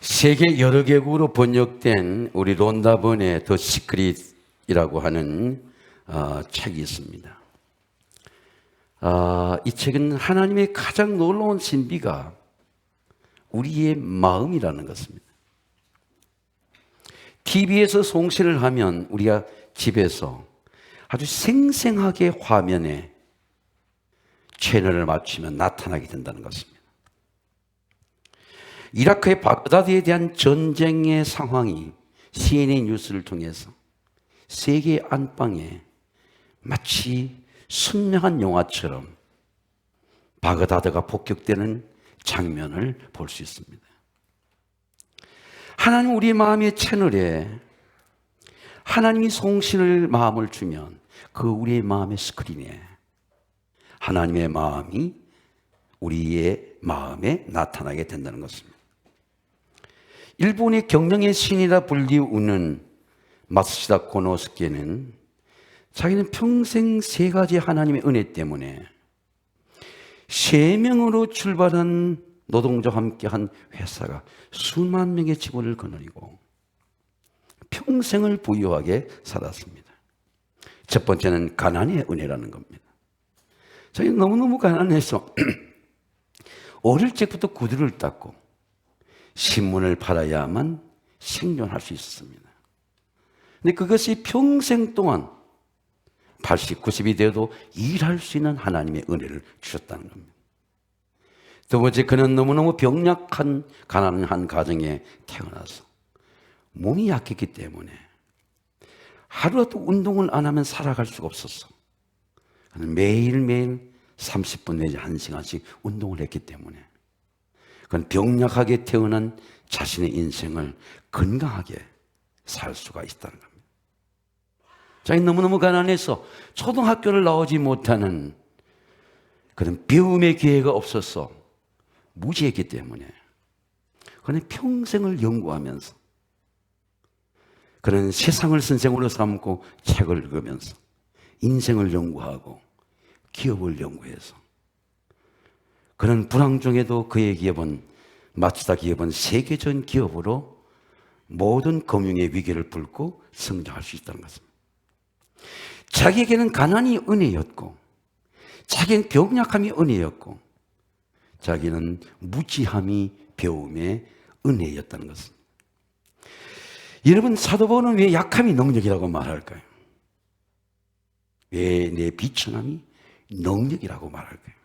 세계 여러 개국으로 번역된 우리 론다 번의 더 시크릿이라고 하는 책이 있습니다. 이 책은 하나님의 가장 놀라운 신비가 우리의 마음이라는 것입니다. TV에서 송신을 하면 우리가 집에서 아주 생생하게 화면에 채널을 맞추면 나타나게 된다는 것입니다. 이라크의 바그다드에 대한 전쟁의 상황이 CNN 뉴스를 통해서 세계 안방에 마치 선명한 영화처럼 바그다드가 폭격되는 장면을 볼 수 있습니다. 하나님 우리의 마음의 채널에 하나님이 송신을 마음을 주면 그 우리의 마음의 스크린에 하나님의 마음이 우리의 마음에 나타나게 된다는 것입니다. 일본의 경영의 신이라 불리우는 마츠시다 고노스케는 자기는 평생 세 가지 하나님의 은혜 때문에 3명으로 출발한 노동자와 함께한 회사가 수만 명의 직원을 거느리고 평생을 부유하게 살았습니다. 첫 번째는 가난의 은혜라는 겁니다. 자기는 너무너무 가난해서 어릴 적부터 구두를 닦고 신문을 팔아야만 생존할 수 있었습니다. 근데 그것이 평생 동안 80, 90이 되어도 일할 수 있는 하나님의 은혜를 주셨다는 겁니다. 두 번째, 그는 너무너무 병약한 가난한 가정에 태어나서 몸이 약했기 때문에 하루라도 운동을 안 하면 살아갈 수가 없었어. 그는 매일매일 30분 내지 1시간씩 운동을 했기 때문에 그건 병약하게 태어난 자신의 인생을 건강하게 살 수가 있다는 겁니다. 자기 너무너무 가난해서 초등학교를 나오지 못하는 그런 배움의 기회가 없어서 무지했기 때문에 그는 평생을 연구하면서 그는 세상을 선생으로 삼고 책을 읽으면서 인생을 연구하고 기업을 연구해서 그는 불황 중에도 그의 기업은 마츠다 기업은 세계적인 기업으로 모든 금융의 위기를 뚫고 성장할 수 있다는 것입니다. 자기에게는 가난이 은혜였고 자기는 병약함이 은혜였고 자기는 무지함이 배움의 은혜였다는 것입니다. 여러분, 사도 바울은 왜 약함이 능력이라고 말할까요? 왜 내 비천함이 능력이라고 말할까요?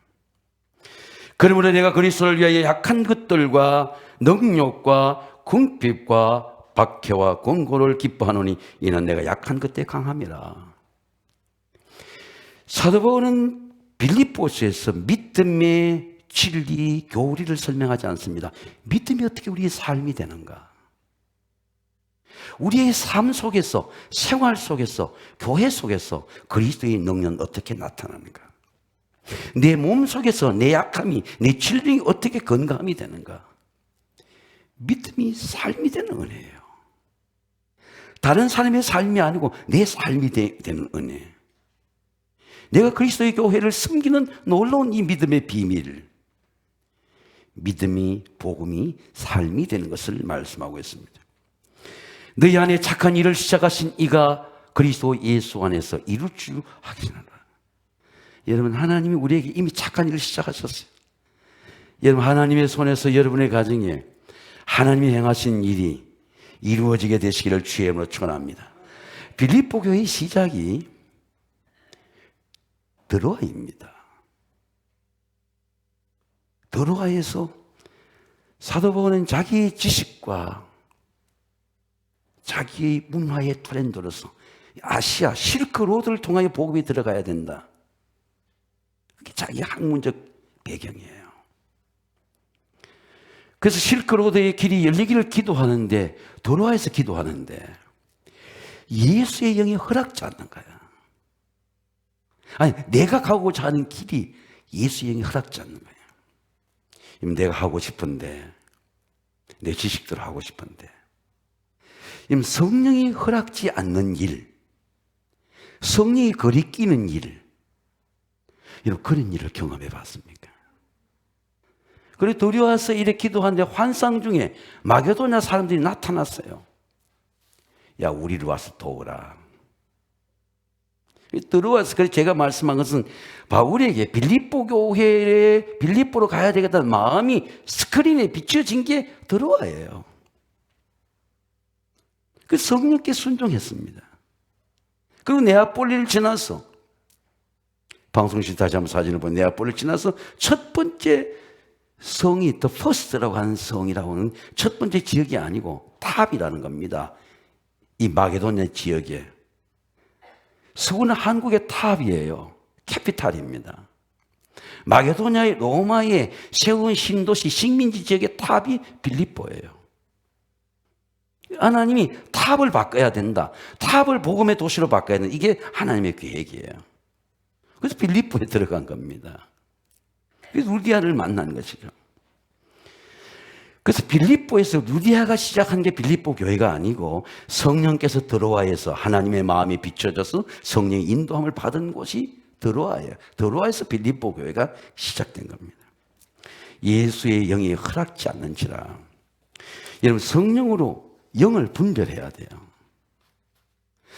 그러므로 내가 그리스도를 위하여 약한 것들과 능력과 궁핍과 박해와 권고를 기뻐하노니 이는 내가 약한 그때 강함이라. 사도 바울은 빌립보서에서 믿음의 진리, 교리를 설명하지 않습니다. 믿음이 어떻게 우리의 삶이 되는가? 우리의 삶 속에서, 생활 속에서, 교회 속에서 그리스도의 능력은 어떻게 나타나는가? 내 몸 속에서 내 약함이, 내 질병이 어떻게 건강함이 되는가? 믿음이 삶이 되는 은혜예요. 다른 사람의 삶이 아니고 내 삶이 되는 은혜. 내가 그리스도의 교회를 섬기는 놀라운 이 믿음의 비밀, 믿음이, 복음이 삶이 되는 것을 말씀하고 있습니다. 너희 안에 착한 일을 시작하신 이가 그리스도 예수 안에서 이룰 줄 확신하라. 여러분, 하나님이 우리에게 이미 착한 일을 시작하셨어요. 여러분, 하나님의 손에서 여러분의 가정에 하나님이 행하신 일이 이루어지게 되시기를 주의 이름으로 축원합니다. 빌립보 교회의 시작이 드로아입니다. 드로아에서 사도 바울은 자기의 지식과 자기의 문화의 트렌드로서 아시아 실크로드를 통하여 복음이 들어가야 된다. 그게 자기 학문적 배경이에요. 그래서 실크로드의 길이 열리기를 기도하는데, 드로아에서 기도하는데 예수의 영이 허락지 않는 거야. 아니, 내가 가고자 하는 길이 예수의 영이 허락지 않는 거야. 내가 하고 싶은데, 내 지식대로 하고 싶은데, 성령이 허락지 않는 일, 성령이 거리끼는 일, 여러분, 그런 일을 경험해 봤습니까? 그리고 들어와서 이렇게 기도하는데 환상 중에 마게도냐 사람들이 나타났어요. 야, 우리를 와서 도우라. 들어와서, 그래서 제가 말씀한 것은 바울에게 빌립보 교회에 빌립보로 가야 되겠다는 마음이 스크린에 비춰진 게 들어와예요. 그 성령께 순종했습니다. 그리고 네아폴리를 지나서, 방송실 다시 한번 사진을 보면 네아폴리를 지나서 첫 번째 성이 The First라고 하는 성이라고 하는 첫 번째 지역이 아니고 탑이라는 겁니다. 이 마게도냐 지역에. 서구는 한국의 탑이에요. 캐피탈입니다. 마게도냐의 로마에 세운 신도시 식민지 지역의 탑이 빌립보예요. 하나님이 탑을 바꿔야 된다. 탑을 복음의 도시로 바꿔야 된다. 이게 하나님의 계획이에요. 그래서 빌립보에 들어간 겁니다. 그래서 루디아를 만난 것이죠. 그래서 빌립보에서 루디아가 시작한 게 빌립보 교회가 아니고 성령께서 드로아에서 하나님의 마음이 비춰져서 성령의 인도함을 받은 곳이 드로아예요. 드로아에서 빌립보 교회가 시작된 겁니다. 예수의 영이 허락지 않는지라. 여러분, 성령으로 영을 분별해야 돼요.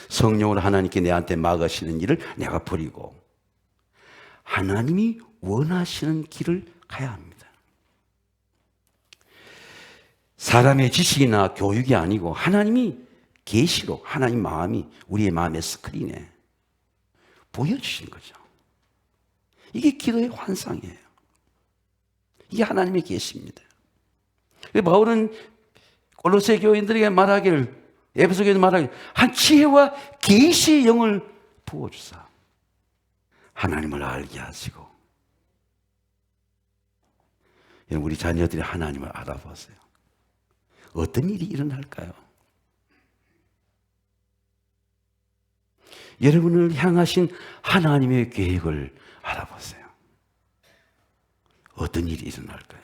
성령으로 하나님께 내한테 막으시는 일을 내가 버리고 하나님이 원하시는 길을 가야 합니다. 사람의 지식이나 교육이 아니고 하나님이 계시로, 하나님 마음이 우리의 마음의 스크린에 보여주신 거죠. 이게 기도의 환상이에요. 이게 하나님의 계시입니다. 바울은 골로새 교인들에게 말하기를, 에베소 교인들 말하기를, 한 지혜와 계시의 영을 부어주사 하나님을 알게 하시고. 여러분, 우리 자녀들이 하나님을 알아보세요. 어떤 일이 일어날까요? 여러분을 향하신 하나님의 계획을 알아보세요. 어떤 일이 일어날까요?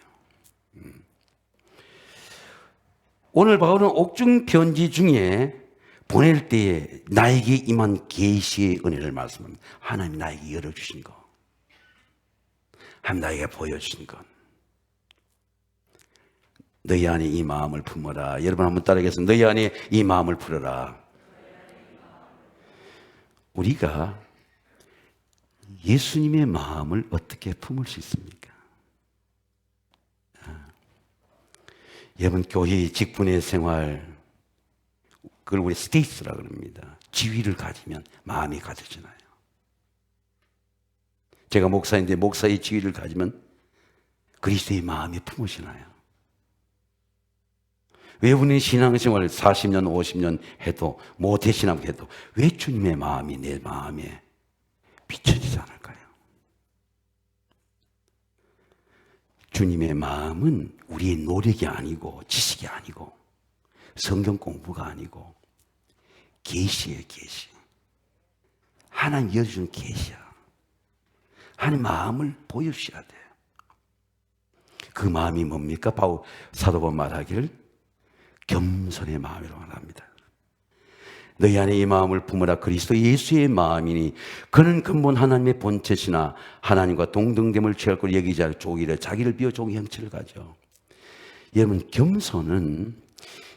오늘 바울은 옥중 편지 중에 보낼 때에 나에게 임한 계시의 은혜를 말씀합니다. 하나님이 나에게 열어주신 것, 하나님 나에게 보여주신 것. 너희 안에 이 마음을 품어라. 여러분 한번 따라하겠습니다. 너희 안에 이 마음을 풀어라. 우리가 예수님의 마음을 어떻게 품을 수 있습니까? 여러분, 교회의 직분의 생활, 그걸 우리 스테이스라고 합니다. 지위를 가지면 마음이 가져지나요? 제가 목사인데 목사의 지위를 가지면 그리스도의 마음이 품으시나요? 외국인 신앙생활 40년, 50년 해도, 모태신앙 해도 왜 주님의 마음이 내 마음에 비춰지지 않을까요? 주님의 마음은 우리의 노력이 아니고 지식이 아니고 성경 공부가 아니고 계시예요, 계시. 하나님 열어주는 계시야. 하나님 마음을 보여주셔야 돼요. 그 마음이 뭡니까? 바울 사도가 말하기를 겸손의 마음이라고 말합니다. 너희 안에 이 마음을 품으라. 그리스도 예수의 마음이니 그는 근본 하나님의 본체시나 하나님과 동등됨을 취할 걸 여기지 않고 종이래 자기를 비워 종의 형체를 가져. 여러분, 겸손은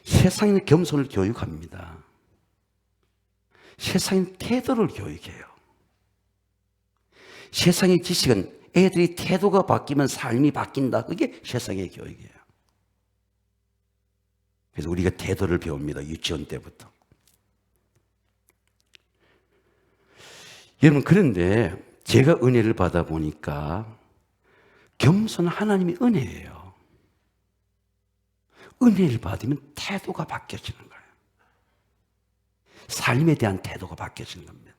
세상에는 겸손을 교육합니다. 세상은 태도를 교육해요. 세상의 지식은 애들이 태도가 바뀌면 삶이 바뀐다. 그게 세상의 교육이에요. 그래서 우리가 태도를 배웁니다. 유치원 때부터. 여러분, 그런데 제가 은혜를 받아보니까 겸손은 하나님의 은혜예요. 은혜를 받으면 태도가 바뀌어지는 거예요. 삶에 대한 태도가 바뀌어지는 겁니다.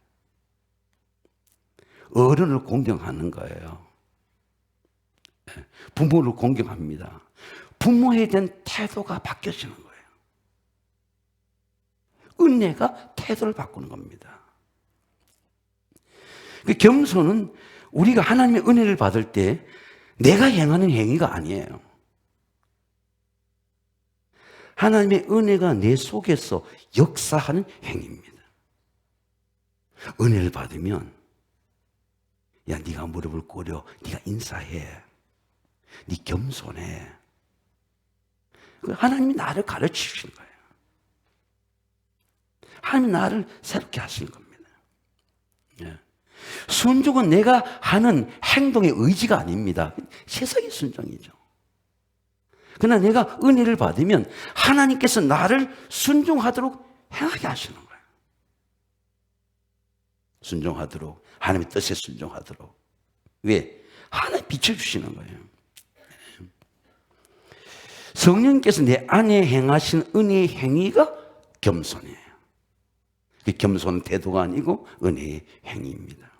어른을 공경하는 거예요. 부모를 공경합니다. 부모에 대한 태도가 바뀌어지는 거예요. 은혜가 태도를 바꾸는 겁니다. 그 겸손은 우리가 하나님의 은혜를 받을 때 내가 행하는 행위가 아니에요. 하나님의 은혜가 내 속에서 역사하는 행위입니다. 은혜를 받으면 야, 네가 무릎을 꿇어, 네가 인사해. 네 겸손해. 하나님이 나를 가르치시는 거예요. 하나님이 나를 새롭게 하시는 겁니다. 예. 순종은 내가 하는 행동의 의지가 아닙니다. 세상의 순종이죠. 그러나 내가 은혜를 받으면 하나님께서 나를 순종하도록 행하게 하시는 거예요. 순종하도록, 하나님의 뜻에 순종하도록. 왜? 하나님 비춰주시는 거예요. 성령께서 내 안에 행하신 은혜의 행위가 겸손이에요. 겸손은 태도가 아니고 은혜의 행위입니다.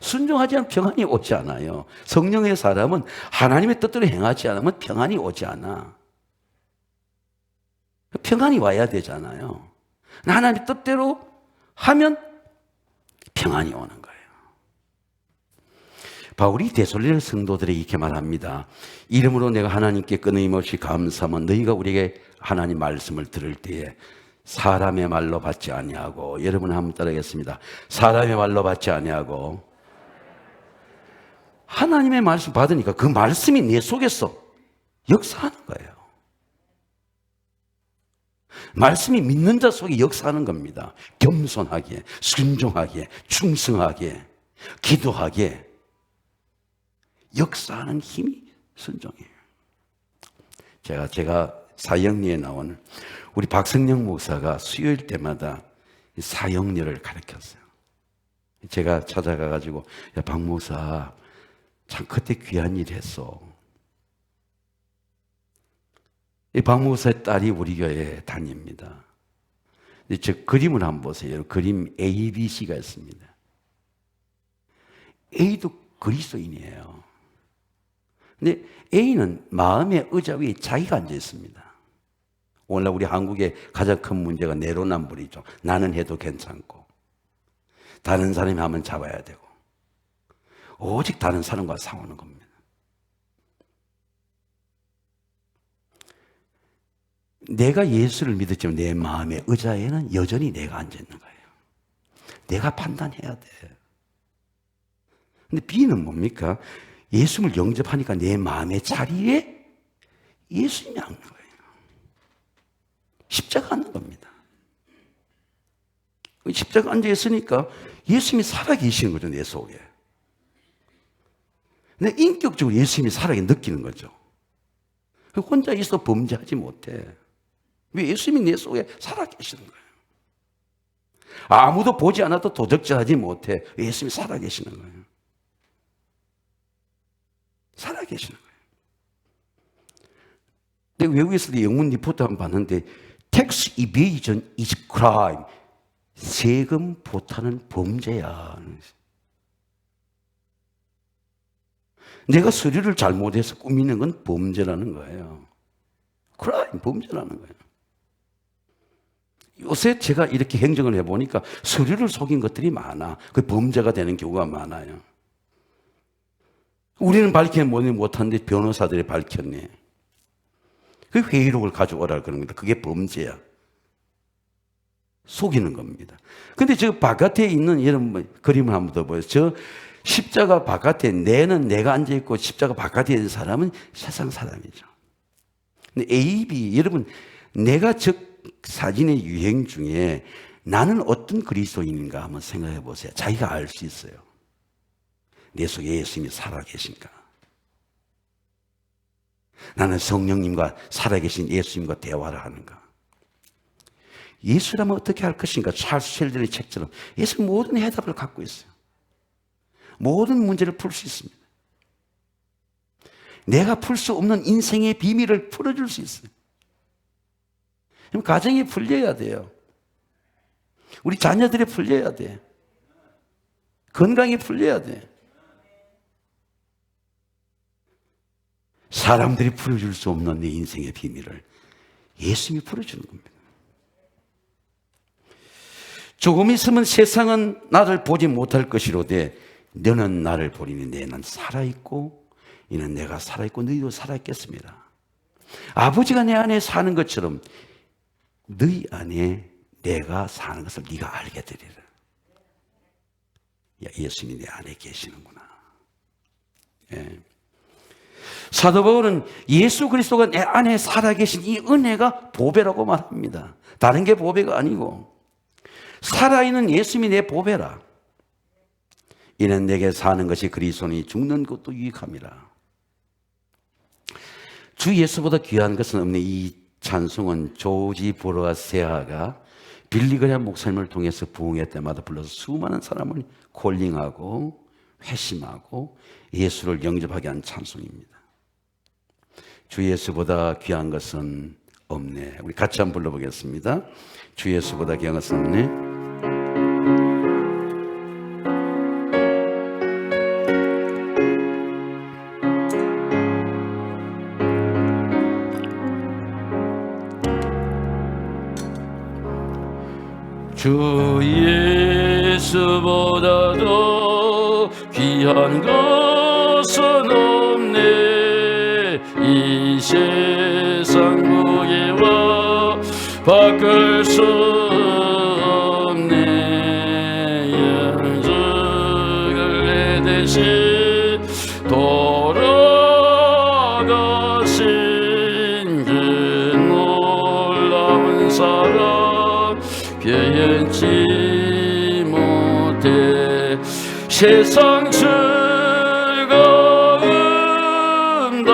순종하지 않으면 평안이 오지 않아요. 성령의 사람은 하나님의 뜻대로 행하지 않으면 평안이 오지 않아. 평안이 와야 되잖아요. 하나님의 뜻대로 하면 평안이 오는 거예요. 바울이 데살로니가 성도들에게 이렇게 말합니다. 이름으로 내가 하나님께 끊임없이 감사하면 너희가 우리에게 하나님 말씀을 들을 때에 사람의 말로 받지 아니하고, 여러분 한번 따라하겠습니다. 사람의 말로 받지 아니하고 하나님의 말씀 받으니까 그 말씀이 내 속에서 역사하는 거예요. 말씀이 믿는 자 속에 역사하는 겁니다. 겸손하게, 순종하게, 충성하게, 기도하게 역사하는 힘이 순종이에요. 제가 사형리에 나오는 우리 박성령 목사가 수요일 때마다 사형리를 가르쳤어요. 제가 찾아가가지고, 야, 박 목사, 참 그때 귀한 일 했어. 이 박 목사의 딸이 우리 교회에 다닙니다. 저 그림을 한번 보세요. 그림 A, B, C가 있습니다. A도 그리스도인이에요. 근데 A는 마음의 의자 위에 자기가 앉아 있습니다. 오늘날 우리 한국의 가장 큰 문제가 내로남불이죠. 나는 해도 괜찮고 다른 사람이 하면 잡아야 되고 오직 다른 사람과 싸우는 겁니다. 내가 예수를 믿었지만 내 마음의 의자에는 여전히 내가 앉아 있는 거예요. 내가 판단해야 돼. 근데 B는 뭡니까? 예수를 영접하니까 내 마음의 자리에 예수님이 앉는 거예요. 십자가 앉는 겁니다. 십자가 앉아 있으니까 예수님이 살아계시는 거죠, 내 속에. 근데 인격적으로 예수님이 살아계 느끼는 거죠. 혼자 있어 범죄하지 못해. 왜? 예수님이 내 속에 살아계시는 거예요. 아무도 보지 않아도 도적질하지 못해. 왜? 예수님이 살아계시는 거예요. 살아계시는 거예요. 근데 외국에서도 영문 리포트 한번 봤는데 Tax evasion is crime. 세금 보타는 범죄야. 내가 서류를 잘못해서 꾸미는 건 범죄라는 거예요. crime, 범죄라는 거예요. 요새 제가 이렇게 행정을 해보니까 서류를 속인 것들이 많아. 그 범죄가 되는 경우가 많아요. 우리는 밝히지 못하는데 변호사들이 밝혔네. 그 회의록을 가져오라 그러는 겁니다. 그게 범죄야. 속이는 겁니다. 근데 저 바깥에 있는 이런 그림을 한번 더 보세요. 저 십자가 바깥에 내가 앉아있고 십자가 바깥에 있는 사람은 세상 사람이죠. 근데 A, B, 여러분, 내가 저 사진의 유행 중에 나는 어떤 그리스도인인가 한번 생각해 보세요. 자기가 알 수 있어요. 내 속에 예수님이 살아계신가? 나는 성령님과 살아계신 예수님과 대화를 하는가? 예수라면 어떻게 할 것인가? 찰스 셸든의 책처럼 예수는 모든 해답을 갖고 있어요. 모든 문제를 풀 수 있습니다. 내가 풀 수 없는 인생의 비밀을 풀어줄 수 있어요. 그럼 가정이 풀려야 돼요. 우리 자녀들이 풀려야 돼. 건강이 풀려야 돼. 사람들이 풀어줄 수 없는 내 인생의 비밀을 예수님이 풀어주는 겁니다. 조금 있으면 세상은 나를 보지 못할 것이로되 너는 나를 보리니 내는 살아있고 이는 내가 살아있고 너희도 살아있겠습니다. 아버지가 내 안에 사는 것처럼 너희 안에 내가 사는 것을 네가 알게 되리라. 야, 예수님이 내 안에 계시는구나. 예. 사도 바울은 예수 그리스도가 내 안에 살아계신 이 은혜가 보배라고 말합니다. 다른 게 보배가 아니고 살아있는 예수님이 내 보배라. 이는 내게 사는 것이 그리스도니 죽는 것도 유익함이라. 주 예수보다 귀한 것은 없네. 이 찬송은 조지 보르세아가 빌리그레암 목사님을 통해서 부흥회 때마다 불러서 수많은 사람을 콜링하고 회심하고 예수를 영접하게 한 찬송입니다. 주 예수보다 귀한 것은 없네. 우리 같이 한번 불러보겠습니다. 주 예수보다 귀한 것은 없네. 주 예수보다도 귀한 것은 없네. 이 세상 무게와 바꿀 수 없네. 영적을 내 대신 돌아가신 그 놀라운 사랑 표현치 못해. 세상 즐거움 다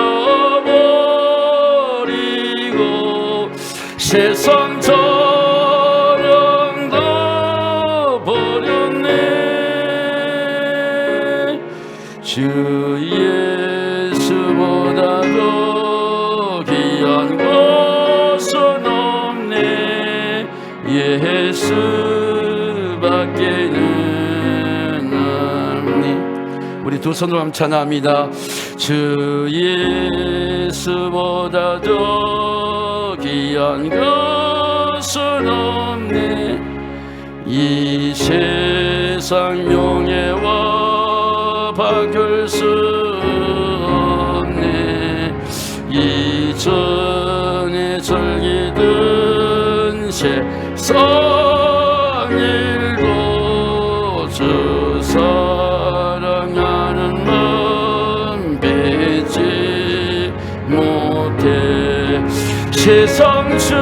버리고 세상 자랑 다 버렸네. 주 예수보다도 귀한 것은 없네. 예수밖에는 없니. 우리 두 손으로 한번 찬양합니다. 주 예수보다도 귀한 것은 없네. 이 세상 명예와 바꿀 수 없네. 이전에 즐기던 세상 일도 주 사랑하는 마음 뺏지 못해. 세상 즐거움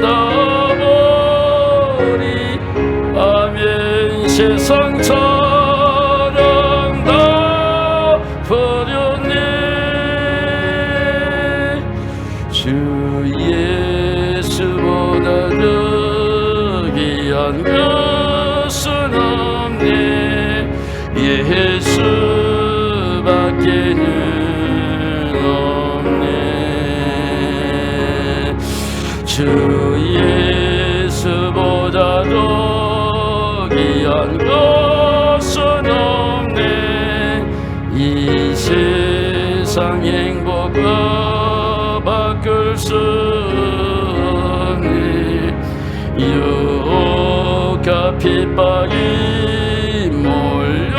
다 버리 아멘. 세상 자랑 다 버렸네. 주 예수보다도 귀한 것은 없네. 예수밖에는 없네. 주 예수보다도 귀한 것은 없네. 이 세상 행복과 바꿀 수 없네. 유혹과 핍박이 몰려와도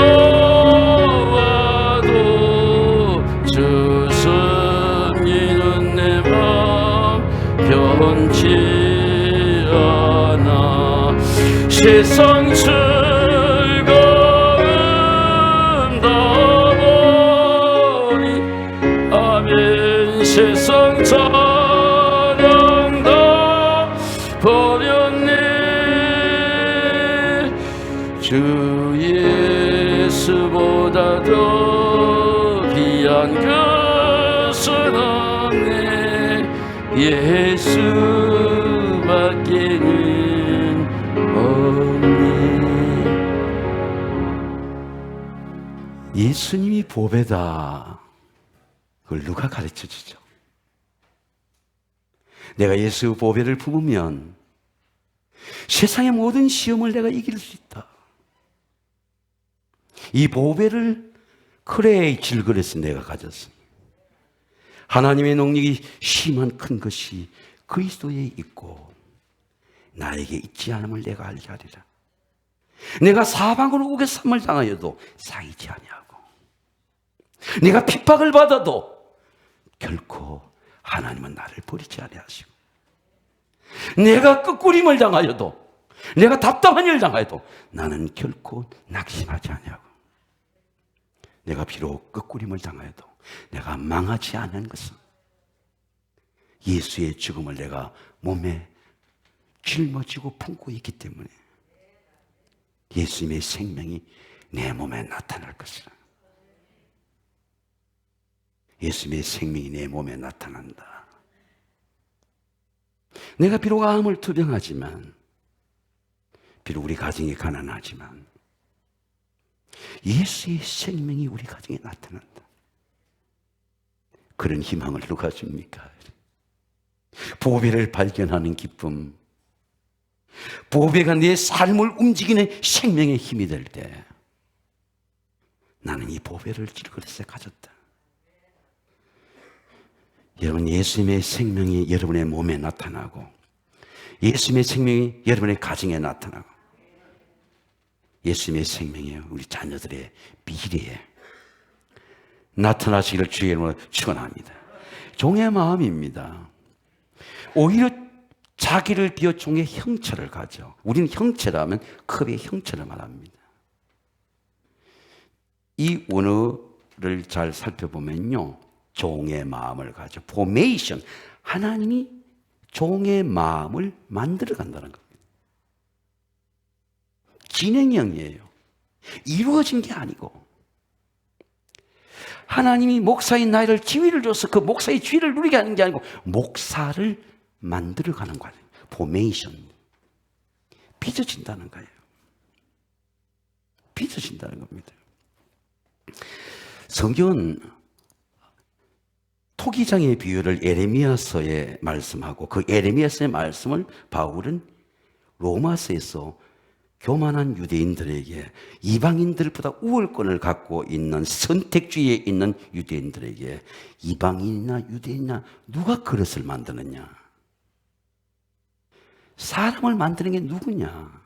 주 숨기는 내 맘 변치 않아. 세상 즐거움 다 버리 아멘. 세상 자랑 다 버렸네. 주 예수보다도 귀한 것은 없네. 예수밖에는 없네. 예수님이 보배다. 그걸 누가 가르쳐 주죠? 내가 예수 보배를 품으면 세상의 모든 시험을 내가 이길 수 있다. 이 보배를 크레의 질그릇에 내가 가졌습니다. 하나님의 능력이 심한 큰 것이 그리스도에 있고 나에게 있지 않음을 내가 알게 하리라. 내가 사방으로 우겨쌈을 당하여도 쌓이지 아니하고, 내가 핍박을 받아도 결코 하나님은 나를 버리지 아니하시고, 내가 끄꾸림을 당하여도, 내가 답답한 일을 당하여도 나는 결코 낙심하지 아니하고, 내가 비록 끄꾸림을 당하여도 내가 망하지 않은 것은 예수의 죽음을 내가 몸에 짊어지고 품고 있기 때문에 예수님의 생명이 내 몸에 나타날 것이라. 예수님의 생명이 내 몸에 나타난다. 내가 비록 암을 투병하지만, 비록 우리 가정이 가난하지만 예수의 생명이 우리 가정에 나타난다. 그런 희망을 누가 줍니까? 보배를 발견하는 기쁨, 보배가 내 삶을 움직이는 생명의 힘이 될 때 나는 이 보배를 길거리에서 가졌다. 여러분, 예수님의 생명이 여러분의 몸에 나타나고 예수님의 생명이 여러분의 가정에 나타나고 예수님의 생명이 우리 자녀들의 미래에 나타나시기를 주의 이름으로 축원합니다. 종의 마음입니다. 오히려 자기를 비워 종의 형체를 가져. 우리는 형체라면 컵의 형체를 말합니다. 이 원어를 잘 살펴보면요, 종의 마음을 가져. 포메이션, 하나님이 종의 마음을 만들어 간다는 겁니다. 진행형이에요. 이루어진 게 아니고 하나님이 목사인 나이를 지위를 줘서 그 목사의 지위를 누리게 하는 게 아니고 목사를 만들어가는 거예요. 포메이션, 빚어진다는 거예요. 빚어진다는 겁니다. 성경은 토기장의 비유를 에레미야서에 말씀하고 그 에레미야서의 말씀을 바울은 로마서에서 교만한 유대인들에게, 이방인들보다 우월권을 갖고 있는 선택주의에 있는 유대인들에게 이방인이나 유대인이나 누가 그릇을 만드느냐? 사람을 만드는 게 누구냐?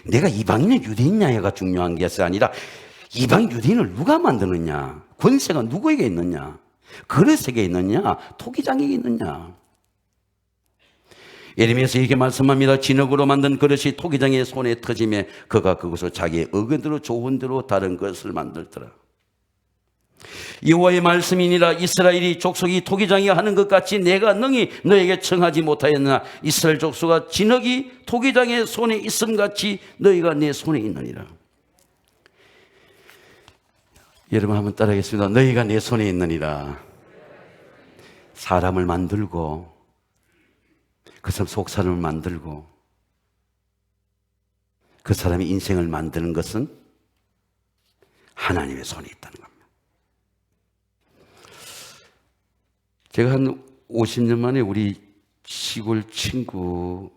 내가 이방인이냐 유대인이냐가 중요한 게 아니라 이방 유대인을 누가 만드느냐? 권세가 누구에게 있느냐? 그릇에게 있느냐? 토기장에게 있느냐? 예레미야서 이렇게 말씀합니다. 진흙으로 만든 그릇이 토기장의 손에 터지매 그가 그것을 자기의 의견대로 좋은 대로 다른 것을 만들더라. 여호와의 말씀이니라. 이스라엘이 족속이 토기장이 하는 것 같이 내가 능히 너에게 청하지 못하였나. 이스라엘 족속아 진흙이 토기장의 손에 있음 같이 너희가 내 손에 있느니라. 여러분 한번 따라하겠습니다. 너희가 내 손에 있느니라. 사람을 만들고 그 사람 속 사람을 만들고 그 사람의 인생을 만드는 것은 하나님의 손에 있다는 겁니다. 제가 한 50년 만에 우리 시골 친구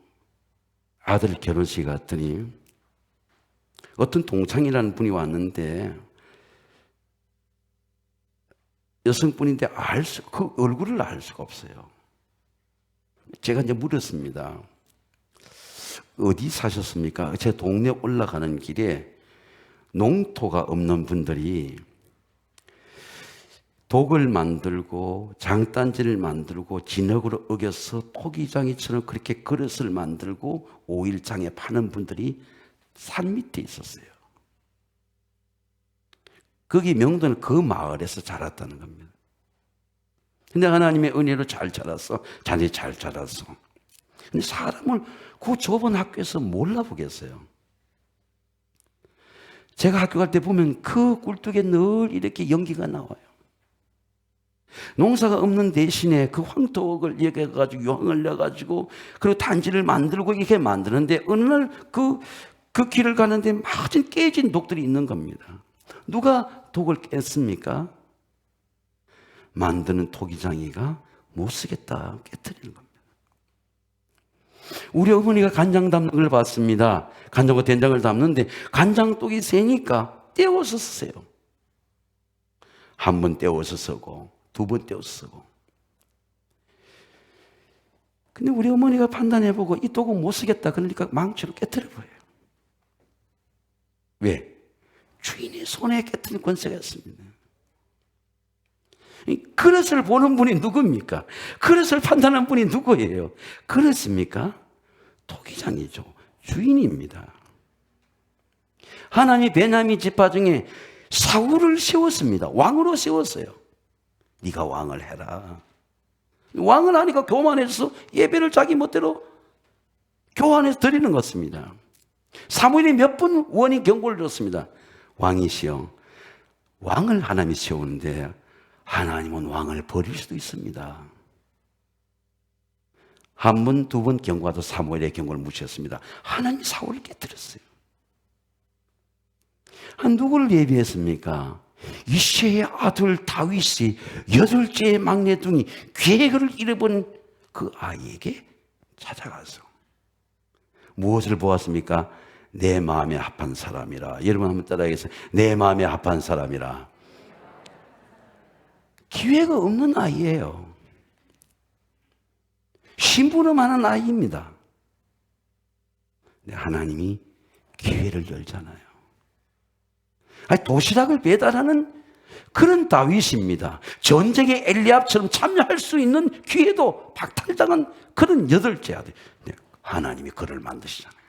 아들 결혼식 갔더니 어떤 동창이라는 분이 왔는데 여성분인데 그 얼굴을 알 수가 없어요. 제가 이제 물었습니다. 어디 사셨습니까? 제 동네 올라가는 길에 농토가 없는 분들이 독을 만들고 장단지를 만들고 진흙으로 어겨서 토기장이처럼 그렇게 그릇을 만들고 오일장에 파는 분들이 산 밑에 있었어요. 거기 명도는 그 마을에서 자랐다는 겁니다. 근데 하나님의 은혜로 잘 자랐어. 자녀 잘 자랐어. 근데 사람을 그 좁은 학교에서 몰라보겠어요. 제가 학교 갈 때 보면 그 꿀뚝에 늘 이렇게 연기가 나와요. 농사가 없는 대신에 그 황토를 여겨가지고 유황을 내가지고 그리고 단지를 만들고 이렇게 만드는데 어느 날 그 길을 가는데 마진 깨진 독들이 있는 겁니다. 누가 독을 깼습니까? 만드는 토기장이가 못 쓰겠다 깨트리는 겁니다. 우리 어머니가 간장 담는 걸 봤습니다. 간장과 된장을 담는데 간장독이 세니까 떼어서 쓰세요. 한 번 떼어서 쓰고 두 번 떼어서 쓰고. 근데 우리 어머니가 판단해보고 이 독은 못 쓰겠다 그러니까 망치로 깨트려버려요. 왜? 주인의 손에 깨트린 권세가 있습니다. 그릇을 보는 분이 누굽니까? 그릇을 판단하는 분이 누구예요? 그릇입니까? 토기장이죠. 주인입니다. 하나님이 베냐민 지파 중에 사울을 세웠습니다. 왕으로 세웠어요. 네가 왕을 해라. 왕을 하니까 교만해서 예배를 자기 멋대로 교환해서 드리는 것입니다. 사무엘이 몇 번 원이 경고를 줬습니다. 왕이시여, 왕을 하나님이 세우는데 하나님은 왕을 버릴 수도 있습니다. 한 번, 두 번 경고하도 사무엘의 경고를 무시했습니다. 하나님이 사울을 깨뜨렸어요. 누구를 예비했습니까? 이새의 아들 다윗이 8째 막내둥이 계획을 잃어본 그 아이에게 찾아가서 무엇을 보았습니까? 내 마음에 합한 사람이라. 여러분 한번 따라하겠어요. 내 마음에 합한 사람이라. 기회가 없는 아이예요. 심부름하는 아이입니다. 하나님이 기회를 열잖아요. 도시락을 배달하는 그런 다윗입니다. 전쟁에 엘리압처럼 참여할 수 있는 기회도 박탈당한 그런 8째 아들. 하나님이 그를 만드시잖아요.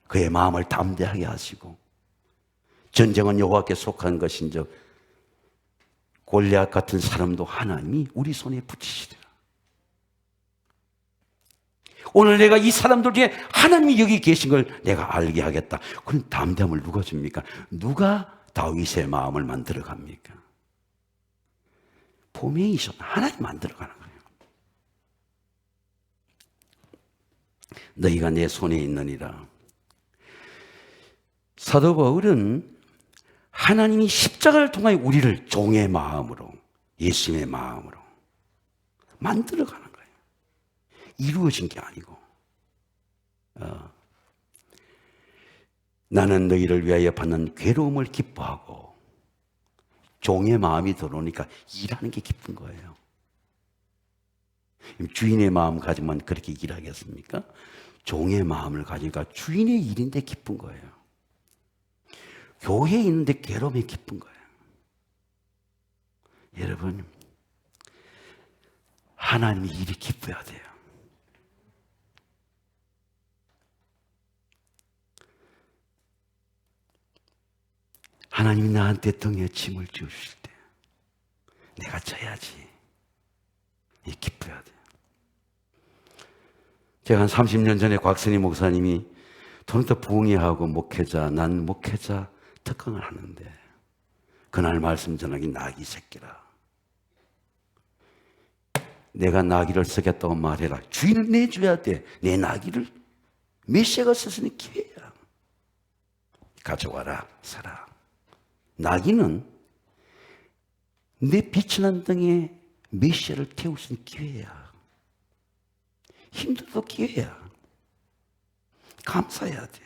그의 마음을 담대하게 하시고, 전쟁은 여호와께 속한 것인즉 골리앗 같은 사람도 하나님이 우리 손에 붙이시리라. 오늘 내가 이 사람들 중에 하나님이 여기 계신 걸 내가 알게 하겠다. 그런 담대함을 누가 줍니까? 누가 다윗의 마음을 만들어 갑니까? 포메이션, 하나님 만들어 가는 거예요. 너희가 내 손에 있느니라. 사도 바울은 하나님이 십자가를 통하여 우리를 종의 마음으로, 예수님의 마음으로 만들어 가는 거예요. 이루어진 게 아니고. 나는 너희를 위하여 받는 괴로움을 기뻐하고, 종의 마음이 들어오니까 일하는 게 기쁜 거예요. 주인의 마음 가지면 그렇게 일하겠습니까? 종의 마음을 가지니까 주인의 일인데 기쁜 거예요. 교회에 있는데 괴로움이 기쁜 거예요. 여러분, 하나님의 일이 기뻐야 돼요. 하나님이 나한테 등에 짐을 지우실 때 내가 져야지. 기뻐야 돼요. 제가 한 30년 전에 곽선희 목사님이 토론토 부흥회하고 목회자, 난 목회자 특강을 하는데 그날 말씀 전하기 나귀 새끼라. 내가 나귀를 쓰겠다고 말해라. 주인을 내줘야 돼. 내 나귀를 메시아가 쓰시는 기회야. 가져와라. 사라. 나귀는 내 빛이 등에 메시아를 태울 수 있는 기회야. 힘들어도 기회야. 감사해야 돼.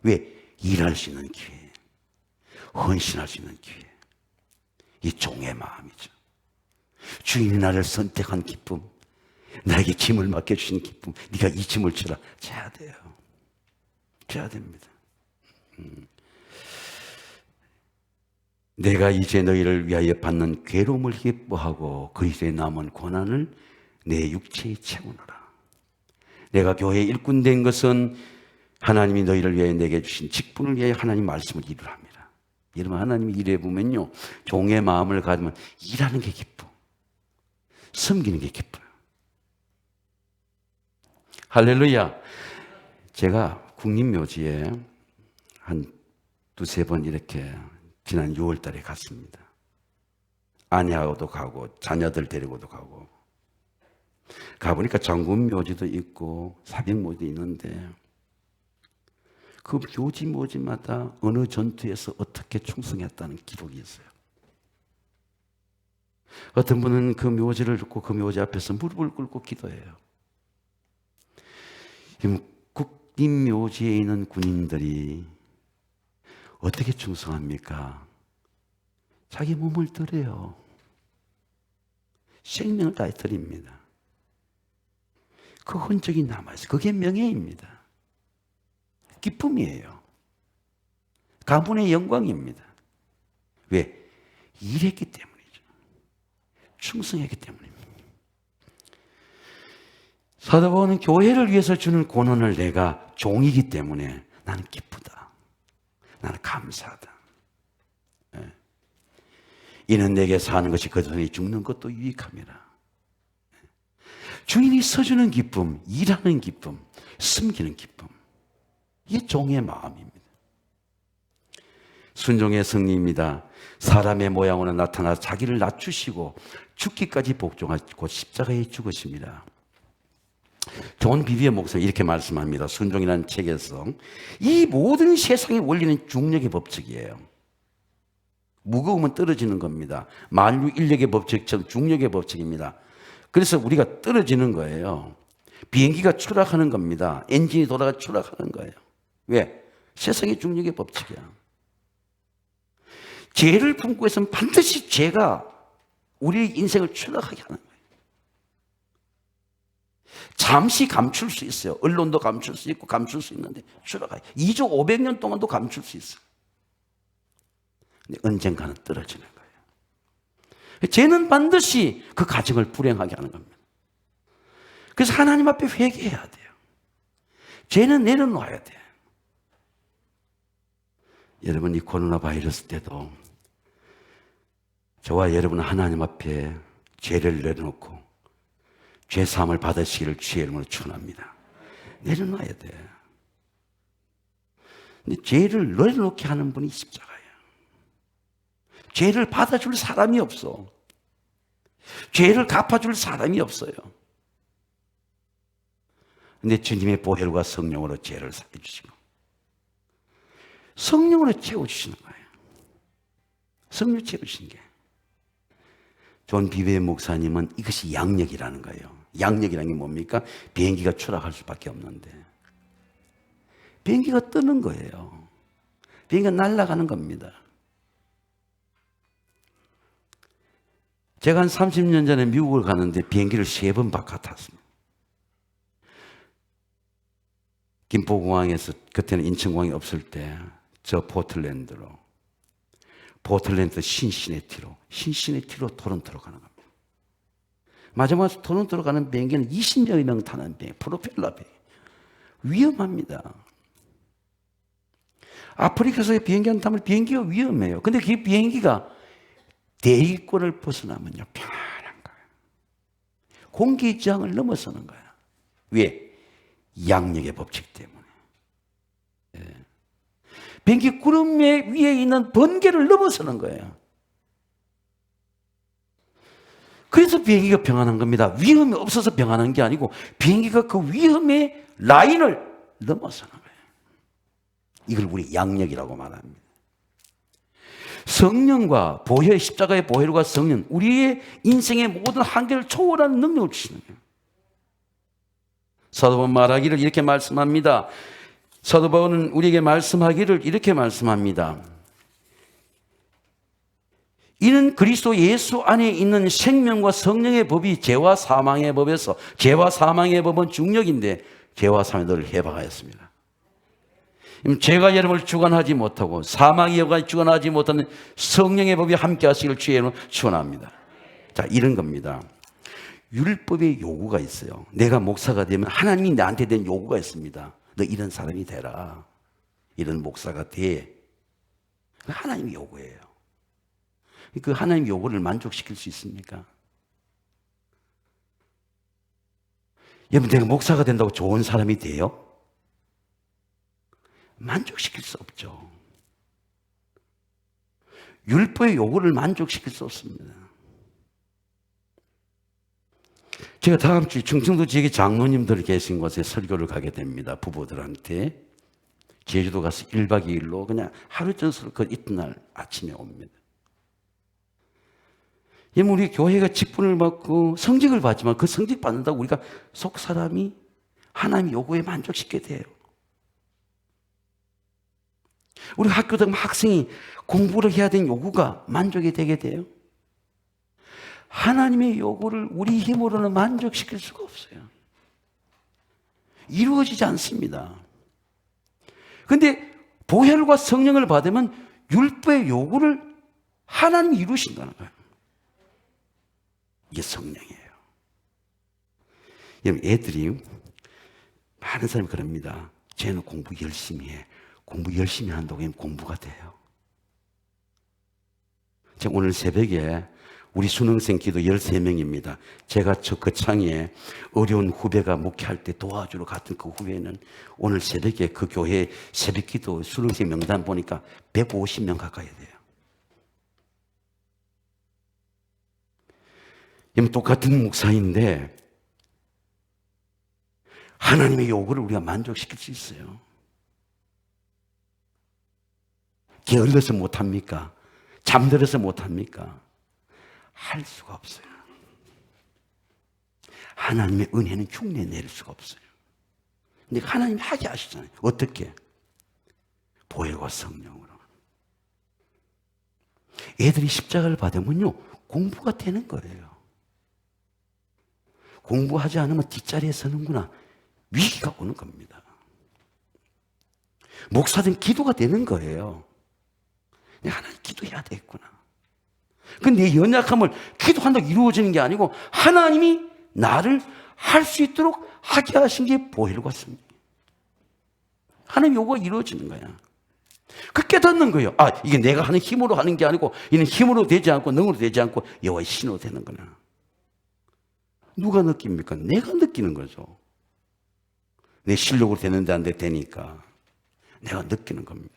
왜? 일할 수 있는 기회, 헌신할 수 있는 기회. 이 종의 마음이죠. 주인이 나를 선택한 기쁨, 나에게 짐을 맡겨주신 기쁨, 네가 이 짐을 져라. 져야 돼요. 져야 됩니다. 내가 이제 너희를 위하여 받는 괴로움을 기뻐하고 그리스도의 남은 고난을 내 육체에 채우노라. 내가 교회의 일꾼 된 것은 하나님이 너희를 위하여 내게 주신 직분을 위하여 하나님 말씀을 이루랍니다. 여러분, 하나님이 일해 보면요, 종의 마음을 가지면 일하는 게 기뻐. 섬기는 게 기뻐요. 할렐루야. 제가 국립묘지에 한 두세 번 이렇게 지난 6월 달에 갔습니다. 아내하고도 가고 자녀들 데리고도 가고. 가보니까 장군묘지도 있고 사백묘지도 있는데 그 묘지마다 어느 전투에서 어떻게 충성했다는 기록이 있어요. 어떤 분은 그 묘지를 듣고 그 묘지 앞에서 무릎을 꿇고 기도해요. 국립묘지에 있는 군인들이 어떻게 충성합니까? 자기 몸을 드려요. 생명을 다 드립니다. 그 흔적이 남아있어요. 그게 명예입니다. 기쁨이에요. 가문의 영광입니다. 왜? 일했기 때문이죠. 충성했기 때문입니다. 사도 바울은 교회를 위해서 주는 고난을 내가 종이기 때문에 나는 기쁘다. 나는 감사하다. 이는 내게 사는 것이 그 전에 죽는 것도 유익함이라. 주인이 서주는 기쁨, 일하는 기쁨, 섬기는 기쁨, 이게 종의 마음입니다. 순종의 승리입니다. 사람의 모양으로 나타나 자기를 낮추시고 죽기까지 복종하고 십자가에 죽으십니다. 존 비비어 목사님 이렇게 말씀합니다. 순종이라는 책에서 이 모든 세상의 원리는 중력의 법칙이에요. 무거우면 떨어지는 겁니다. 만유 인력의 법칙처럼 중력의 법칙입니다. 그래서 우리가 떨어지는 거예요. 비행기가 추락하는 겁니다. 엔진이 돌아가 추락하는 거예요. 왜? 세상의 중력의 법칙이야. 죄를 품고 있으면 반드시 죄가 우리의 인생을 추락하게 하는 거예요. 잠시 감출 수 있어요. 언론도 감출 수 있고 감출 수 있는데 추락하게. 2조 500년 동안도 감출 수 있어요. 근데 언젠가는 떨어지는 거예요. 죄는 반드시 그 가정을 불행하게 하는 겁니다. 그래서 하나님 앞에 회개해야 돼요. 죄는 내려놓아야 돼요. 여러분, 이 코로나 바이러스 때도 저와 여러분은 하나님 앞에 죄를 내려놓고 죄사함을 받으시기를 주의 이름으로 축원합니다. 내려놔야 돼. 근데 죄를 내려놓게 하는 분이 십자가예요. 죄를 받아줄 사람이 없어. 죄를 갚아줄 사람이 없어요. 근데 주님의 보혈과 성령으로 죄를 사해주시고 성령으로 채워주시는 거예요. 성령 채우시는 게. 존 비베 목사님은 이것이 양력이라는 거예요. 양력이라는 게 뭡니까? 비행기가 추락할 수밖에 없는데 비행기가 뜨는 거예요. 비행기가 날아가는 겁니다. 제가 한 30년 전에 미국을 갔는데 비행기를 3번 바꿔 탔습니다. 김포공항에서 그때는 인천공항이 없을 때 저 포틀랜드로 신시내티로 토론토로 가는 겁니다. 마지막 토론토로 가는 비행기는 20여 명 타는 비행기, 프로펠러 비행기. 위험합니다. 아프리카에서의 비행기 한 타면 비행기가 위험해요. 근데 그 비행기가 대기권을 벗어나면요, 편안한 거예요. 공기 저항을 넘어서는 거예요. 왜? 양력의 법칙 때문에. 비행기 구름 위에 있는 번개를 넘어서는 거예요. 그래서 비행기가 평안한 겁니다. 위험이 없어서 평안한 게 아니고 비행기가 그 위험의 라인을 넘어서는 거예요. 이걸 우리 양력이라고 말합니다. 성령과 보혈, 십자가의 보혈과 성령, 우리의 인생의 모든 한계를 초월하는 능력을 주시는 거예요. 사도 바울은 말하기를 이렇게 말씀합니다. 사도 바울은 우리에게 말씀하기를 이렇게 말씀합니다. 이는 그리스도 예수 안에 있는 생명과 성령의 법이 죄와 사망의 법에서, 죄와 사망의 법은 중력인데 죄와 사망이 너를 해방하였습니다. 죄가 여러분을 주관하지 못하고 사망이 여러분을 주관하지 못하는 성령의 법이 함께 하시기를 주의 이름으로 축원합니다. 자, 이런 겁니다. 율법의 요구가 있어요. 내가 목사가 되면 하나님이 나한테 된 요구가 있습니다. 너 이런 사람이 되라. 이런 목사가 돼. 하나님의 요구예요. 그 하나님의 요구를 만족시킬 수 있습니까? 여러분, 내가 목사가 된다고 좋은 사람이 돼요? 만족시킬 수 없죠. 율법의 요구를 만족시킬 수 없습니다. 제가 다음 주에 충청도 지역에 장로님들 계신 곳에 설교를 가게 됩니다. 부부들한테. 제주도 가서 1박 2일로 그냥 하루 전설 그 이튿날 아침에 옵니다. 우리 교회가 직분을 받고 성직을 받지만 그 성직 받는다고 우리가 속 사람이 하나님 요구에 만족시게 돼요. 우리 학교 다니면 학생이 공부를 해야 되는 요구가 만족이 되게 돼요. 하나님의 요구를 우리 힘으로는 만족시킬 수가 없어요. 이루어지지 않습니다. 그런데 보혈과 성령을 받으면 율법의 요구를 하나님이 이루신다는 거예요. 이게 성령이에요. 여러분, 애들이 많은 사람이 그럽니다. 쟤는 공부 열심히 해. 공부 열심히 한다고 하면 공부가 돼요. 오늘 새벽에 우리 수능생 기도 13명입니다. 제가 저 거창에 어려운 후배가 목회할 때 도와주러 갔던 그 후배는 오늘 새벽에 그 교회 새벽 기도 수능생 명단 보니까 150명 가까이 돼요. 똑같은 목사인데 하나님의 요구를 우리가 만족시킬 수 있어요. 게을러서 못합니까? 잠들어서 못합니까? 할 수가 없어요. 하나님의 은혜는 흉내 낼 수가 없어요. 근데 하나님이 하게 하시잖아요. 어떻게? 보혈과 성령으로. 애들이 십자가를 받으면요, 공부가 되는 거예요. 공부하지 않으면 뒷자리에 서는구나. 위기가 오는 겁니다. 목사들은 기도가 되는 거예요. 내가 하나님 기도해야 되겠구나. 근데 내 연약함을 기도한다고 이루어지는 게 아니고 하나님이 나를 할 수 있도록 하게 하신 게 보혈과 성령. 하나님 요구가 이루어지는 거야. 그 깨닫는 거예요. 아, 이게 내가 하는 힘으로 하는 게 아니고 이는 힘으로 되지 않고 능으로 되지 않고 여호와의 신으로 되는 거나. 누가 느낍니까? 내가 느끼는 거죠. 내 실력으로 되는데 안 되니까 내가 느끼는 겁니다.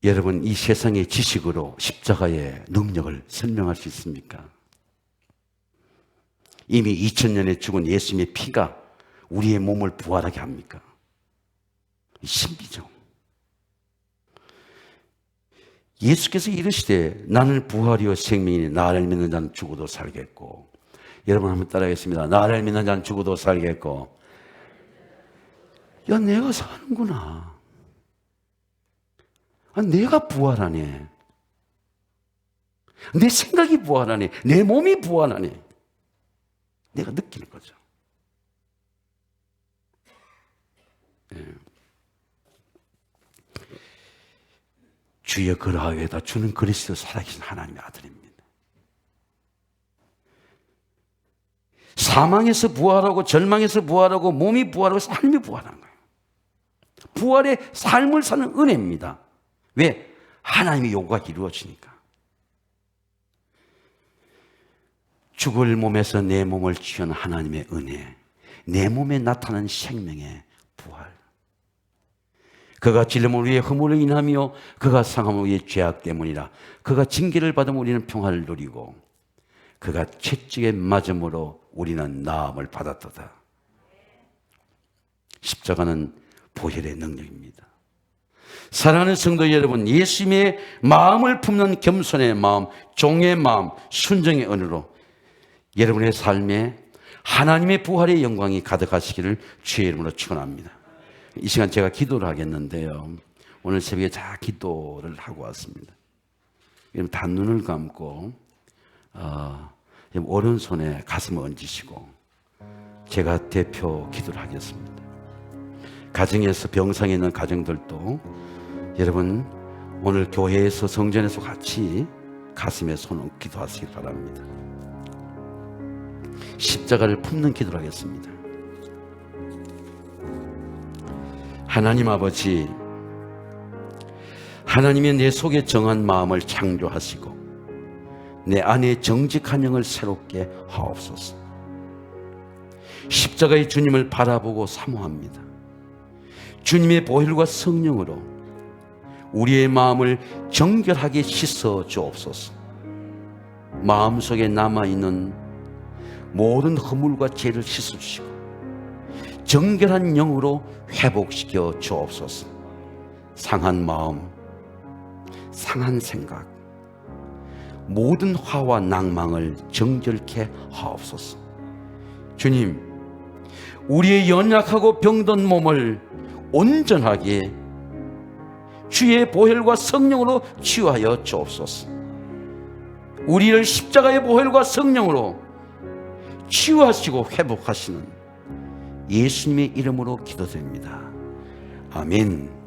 여러분, 이 세상의 지식으로 십자가의 능력을 설명할 수 있습니까? 이미 2000년에 죽은 예수님의 피가 우리의 몸을 부활하게 합니까? 신비죠. 예수께서 이르시되 나는 부활이요 생명이니 나를 믿는 자는 죽어도 살겠고. 여러분 한번 따라하겠습니다. 나를 믿는 자는 죽어도 살겠고. 야, 내가 사는구나. 아, 내가 부활하네. 내 생각이 부활하네. 내 몸이 부활하네. 내가 느끼는 거죠. 네. 주여 그러하여다. 주는 그리스도 살아계신 하나님의 아들입니다. 사망에서 부활하고 절망에서 부활하고 몸이 부활하고 삶이 부활하는 거예요. 부활의 삶을 사는 은혜입니다. 왜? 하나님의 요구가 이루어지니까. 죽을 몸에서 내 몸을 취한 하나님의 은혜, 내 몸에 나타난 생명의 부활. 그가 찔림을 위해 허물로 인하며 그가 상함을 위해 죄악 때문이라. 그가 징계를 받으면 우리는 평화를 누리고 그가 채찍에 맞음으로 우리는 나음을 받았도다. 십자가는 보혈의 능력입니다. 사랑하는 성도 여러분, 예수님의 마음을 품는 겸손의 마음, 종의 마음, 순종의 언어로 여러분의 삶에 하나님의 부활의 영광이 가득하시기를 주의 이름으로 축원합니다. 이 시간 제가 기도를 하겠는데요. 오늘 새벽에 다 기도를 하고 왔습니다. 여러분 다 눈을 감고 오른손에 가슴을 얹으시고 제가 대표 기도를 하겠습니다. 가정에서 병상에 있는 가정들도 여러분 오늘 교회에서 성전에서 같이 가슴에 손을 기도하시기 바랍니다. 십자가를 품는 기도를 하겠습니다. 하나님 아버지, 하나님이 내 속에 정한 마음을 창조하시고 내 안에 정직한 영을 새롭게 하옵소서. 십자가의 주님을 바라보고 사모합니다. 주님의 보혈과 성령으로 우리의 마음을 정결하게 씻어 주옵소서. 마음속에 남아있는 모든 허물과 죄를 씻어주시고 정결한 영으로 회복시켜 주옵소서. 상한 마음, 상한 생각, 모든 화와 낭망을 정결케 하옵소서. 주님, 우리의 연약하고 병든 몸을 온전하게 주의 보혈과 성령으로 치유하여 주옵소서. 우리를 십자가의 보혈과 성령으로 치유하시고 회복하시는 예수님의 이름으로 기도드립니다. 아멘.